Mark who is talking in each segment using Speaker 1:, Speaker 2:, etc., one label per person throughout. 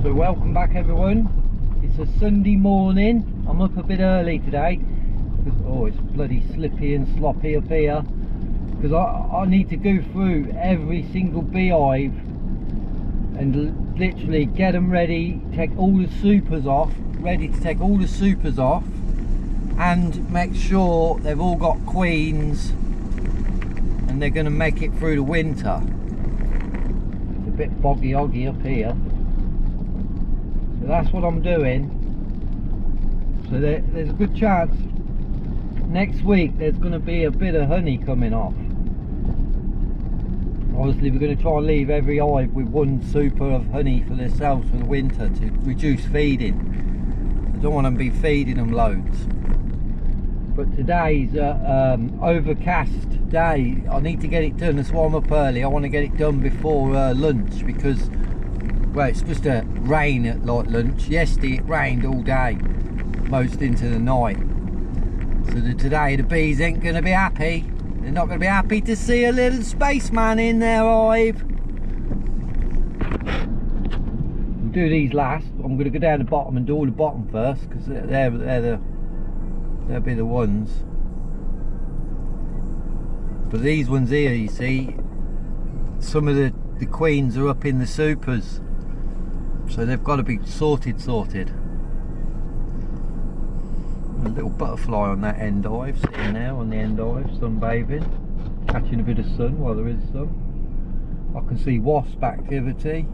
Speaker 1: So welcome back everyone. It's a Sunday morning. I'm up a bit early today because it's bloody slippy and sloppy up here, because I need to go through every single beehive and literally get them ready, take all the supers off, ready to take all the supers off, and make sure they've all got queens and they're going to make it through the winter. It's a bit boggy up here. So that's what I'm doing. So there's a good chance next week there's going to be a bit of honey coming off. Obviously we're going to try and leave every hive with one super of honey for themselves for the winter to reduce feeding. I don't want to be feeding them loads. But today's overcast day. I need to get it done. That's why I'm up early. I want to get it done before lunch, because well, it's supposed to rain at like lunch. Yesterday it rained all day, most into the night. So today the bees ain't going to be happy. They're not going to be happy to see a little spaceman in their hive. We'll do these last. I'm going to go down the bottom and do all the bottom first, because they'll be the ones. But these ones here, you see, some of the queens are up in the supers. So they've got to be sorted. A little butterfly on that end hive, sitting there on the end hive, sunbathing, catching a bit of sun while there is some. I can see wasp activity,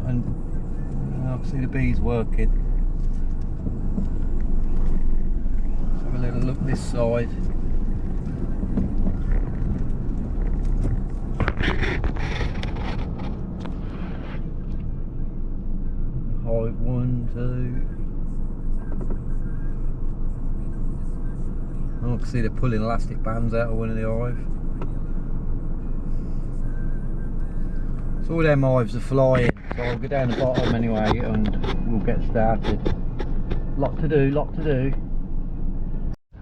Speaker 1: and I can see the bees working. Let's have a little look this side. Hive 1, 2. I can see they're pulling elastic bands out of one of the hive. So all them hives are flying. So I'll go down the bottom anyway and we'll get started. Lot to do.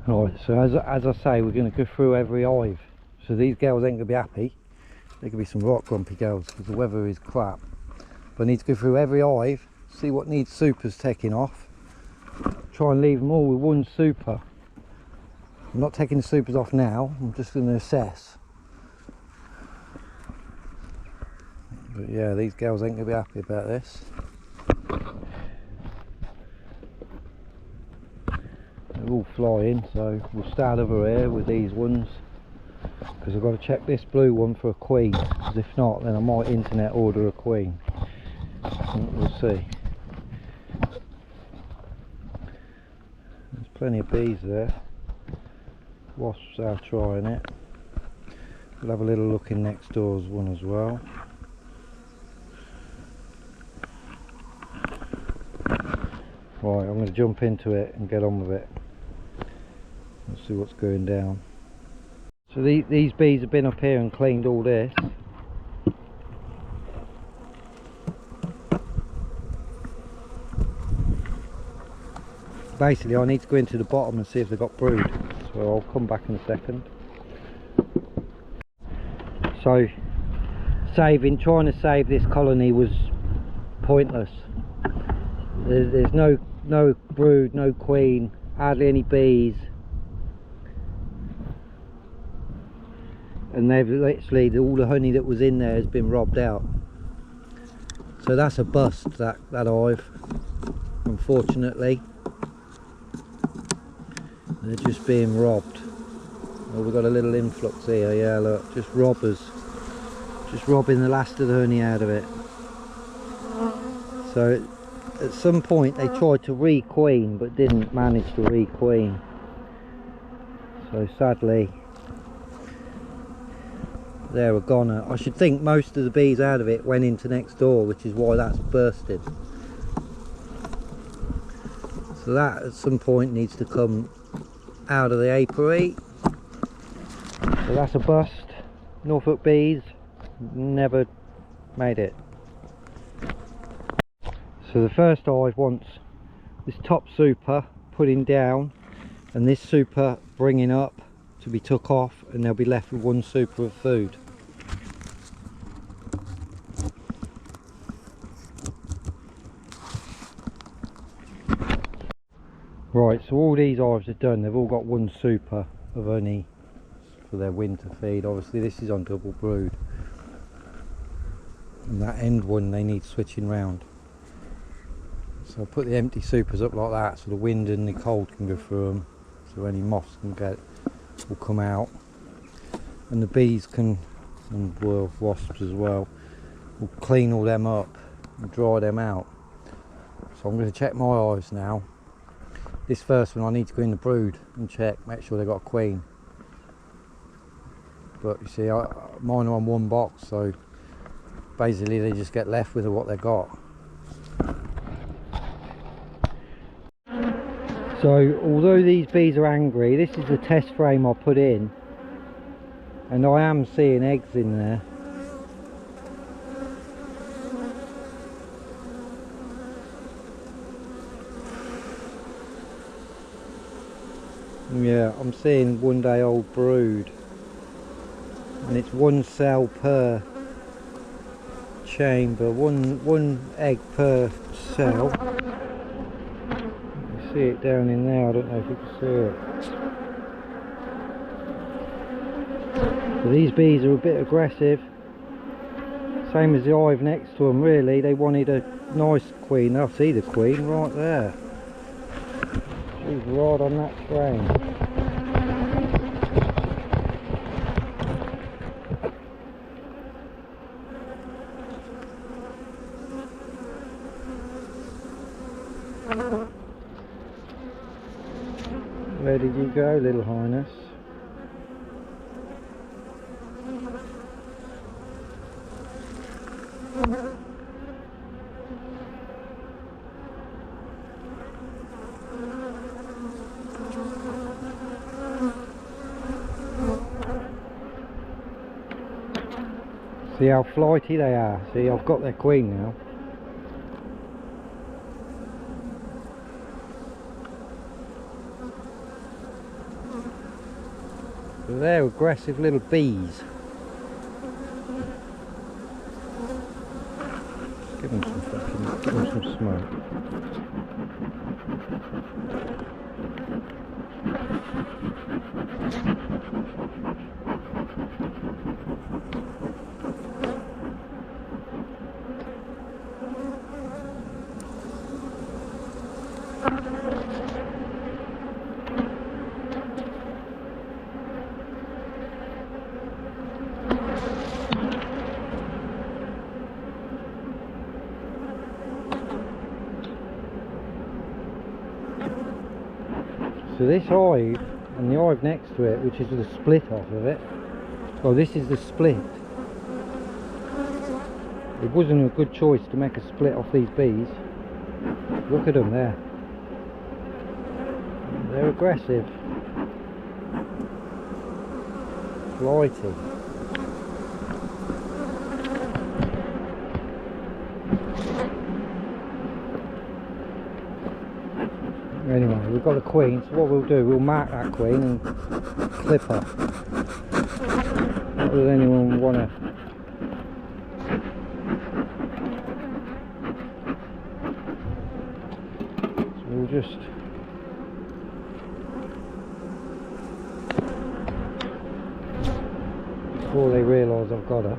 Speaker 1: Right, so as I say, we're going to go through every hive. So these girls ain't going to be happy. They're going to be some right grumpy girls because the weather is crap. But I need to go through every hive, see what needs supers taking off, try and leave them all with one super. I'm not taking the supers off now, I'm just going to assess. But yeah, these girls ain't going to be happy about this. They're all flying, so we'll start over here with these ones, because I've got to check this blue one for a queen, because if not then I might internet order a queen. We'll see. There's plenty of bees there. Wasps are trying it. We'll have a little look in next door's one as well. Right, I'm going to jump into it and get on with it. Let's see what's going down. So these bees have been up here and cleaned all this. Basically I need to go into the bottom and see if they've got brood, so I'll come back in a second. So trying to save this colony was pointless. There's no brood, no queen, hardly any bees, and they've literally, all the honey that was in there has been robbed out. So that's a bust, that hive, unfortunately. They're just being robbed. Oh, we've got a little influx here, yeah, look, just robbers. Just robbing the last of the honey out of it. So at some point they tried to re-queen but didn't manage to re-queen. So sadly they're a goner. I should think most of the bees out of it went into next door, which is why that's bursted. So that at some point needs to come out of the apiary. So that's a bust. Norfolk bees never made it. So the first hive wants this top super putting down and this super bringing up to be took off, and they'll be left with one super of food. Right, so all these hives are done. They've all got one super of honey for their winter feed. Obviously this is on double brood, and that end one they need switching round. So I'll put the empty supers up like that so the wind and the cold can go through them, so any moths will come out, and the bees can, and wasps as well, will clean all them up and dry them out. So I'm going to check my hives now. This first one I need to go in the brood and check, make sure they've got a queen. But you see, mine are on one box, so basically they just get left with what they got. So although these bees are angry, this is the test frame I put in, and I am seeing eggs in there. Yeah, I'm seeing 1 day old brood, and it's 1 cell per chamber, one egg per cell. You see it down in there, I don't know if you can see it. So these bees are a bit aggressive, same as the hive next to them really. They wanted a nice queen. I see the queen right there. She's right on that frame. Where did you go, little highness? See how flighty they are. See, I've got their queen now. So they're aggressive little bees. Give them some smoke. So this hive and the hive next to it, which is the split off of it, well, this is the split. It wasn't a good choice to make a split off these bees. Look at them there. They're aggressive. Flighty. Anyway, we've got a queen, so what we'll do, we'll mark that queen and clip her. Not that anyone want to. So we'll just before they realise I've got her.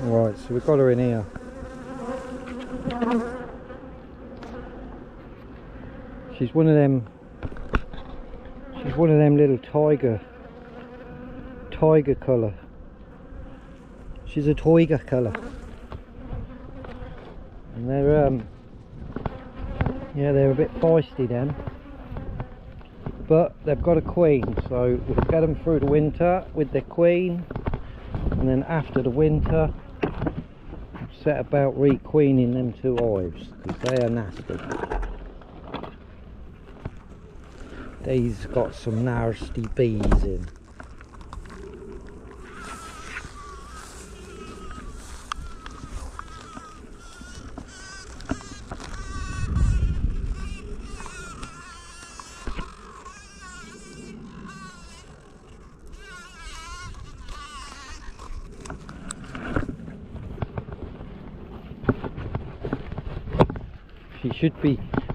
Speaker 1: Right, so we've got her in here. She's one of them little tiger colour. She's a tiger colour. And they're yeah, they're a bit feisty then. but they've got a queen, so we'll get them through the winter with their queen, and then after the winter set about re-queening them 2 hives, because they are nasty. These got some nasty bees in.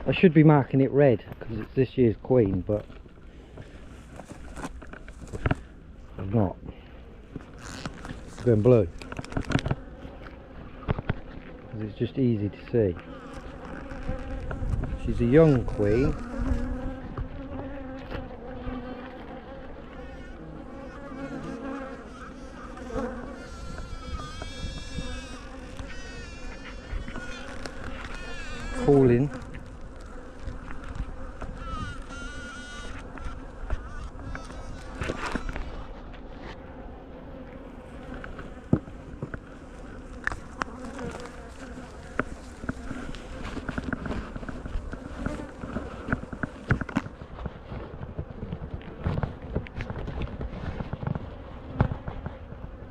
Speaker 1: I should be marking it red because it's this year's queen, but I'm not. It's going blue because it's just easy to see. She's a young queen. Calling.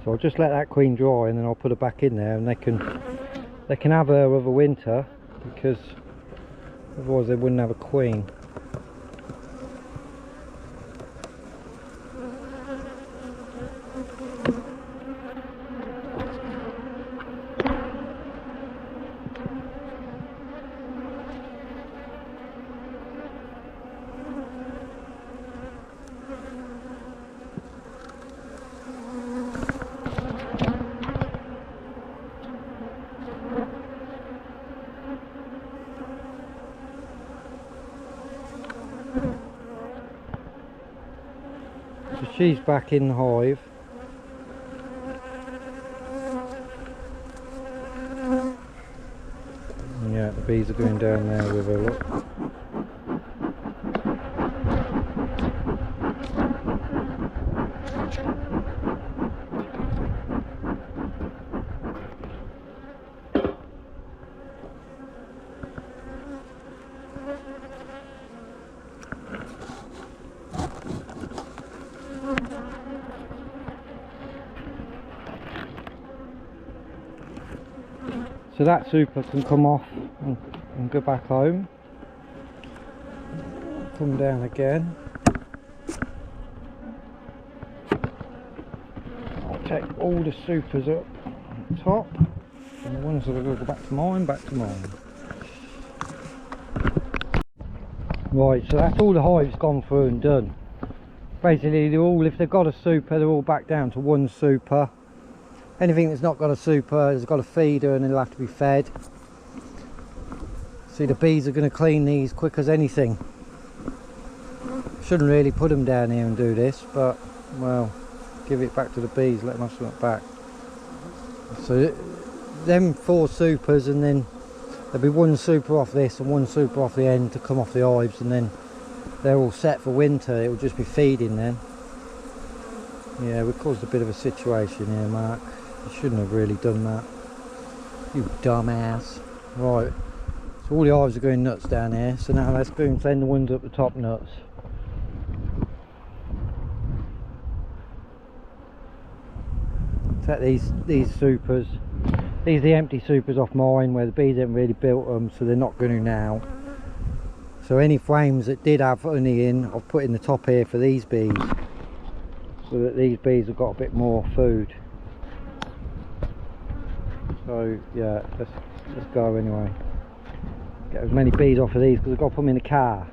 Speaker 1: So I'll just let that queen dry and then I'll put her back in there, and they can have her over winter, because otherwise they wouldn't have a queen. So she's back in the hive. And yeah, the bees are going down there with her, look. So that super can come off and go back home. Come down again. I'll take all the supers up on top, and the ones that are going to go back to mine, back to mine. Right, so that's all the hives gone through and done. Basically, they're all, if they've got a super, they're all back down to 1 super. Anything that's not got a super has got a feeder and it'll have to be fed. See, the bees are going to clean these quick as anything. Shouldn't really put them down here and do this, but well, give it back to the bees, let them have something back. So them 4 supers, and then there'll be 1 super off this and 1 super off the end to come off the hives, and then they're all set for winter. It will just be feeding then. Yeah, we caused a bit of a situation here, Mark. You shouldn't have really done that, you dumbass. Right, so all the hives are going nuts down here, so now let's go and send the ones up the top nuts. Take these supers, these are the empty supers off mine where the bees haven't really built them, so they're not going to now. So any frames that did have honey in, I've put in the top here for these bees, so that these bees have got a bit more food. So yeah, let's go anyway. Get as many bees off of these because I've got to put them in the car.